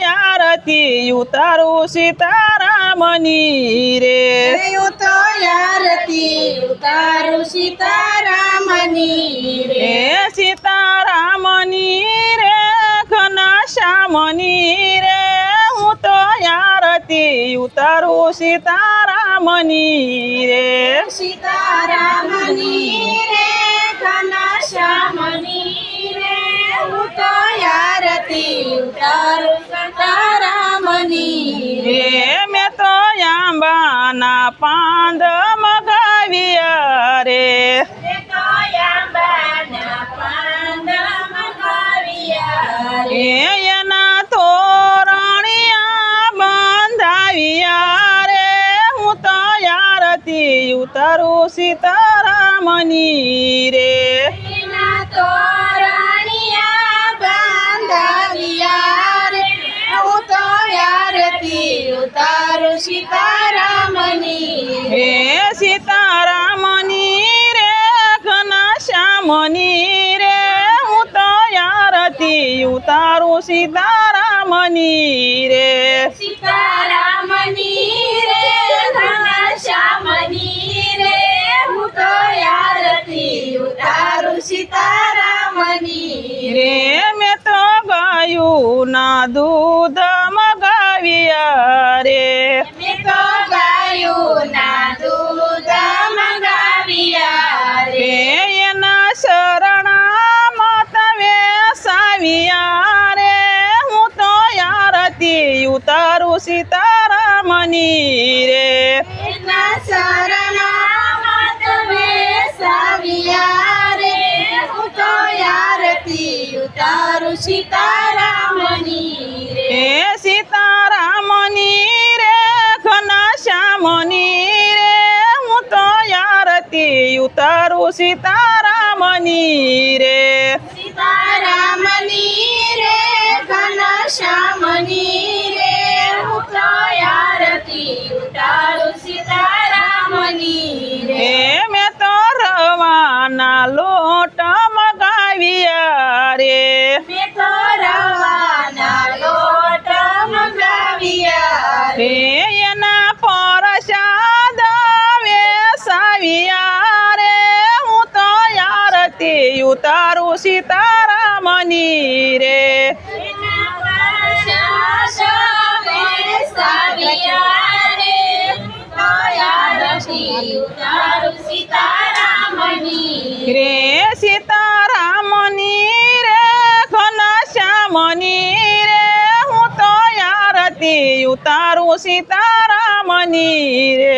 આરતી ઉતારું સીતારામની રે હું તો આરતી ઉતારું સીતારામની રે હે સીતારામની રે ઘનશ્યામની રે હું તો આરતી ઉતારું સીતારામની રે સીતારામની રે ઘનશ્યામની રે હું તો આરતી ઉતારું સીતારામની રે મેં તો આંબાના પાંદ મગાવ્યા રે એના તોરણિયા બંધાવ્યા રે હું તો આરતી ઉતારું સીતારામની રે તોરણિયા બાંધાવ્યા રે હું તો આરતી ઉતારું સીતારામની હે સીતારામની રે ઘનશ્યામની રે હું તો આરતી ઉતારું સીતારામની રે સીતારામની રે ઘનશ્યામની રે હું તો આરતી ઉતારું સીતારામની રે મેં તો ગાયું ના દૂધ મગાવ્યા રે મેં તો ગાયું ના દૂધ મંગાવ્યા રે એના શરણામાં તમે સાવ્યા રે હું તો આરતી ઉતારું સીતારામની રે એના શરણામાં તમે સાવ્યા રે હું તો આરતી ઉતારું સીતારામની રે હે સીતારામની રે ઘનશ્યામની રે હું તો આરતી ઉતારું સીતારામની રે સીતારામની રે ઘનશ્યામની રે હું તો આરતી ઉતારું સીતારામની રે હે મેં તો રવાના લોટ મગાવ્યા રે મેં તો રવાના લોટ મંગાવ્યા હે એના પ્રસાદ વેસાવ્યા રે હું તો આરતી ઉતારું સીતારામની રે રે સીતારામની રે ઘનશ્યામની રે હું તો આરતી ઉતારું સીતારામની રે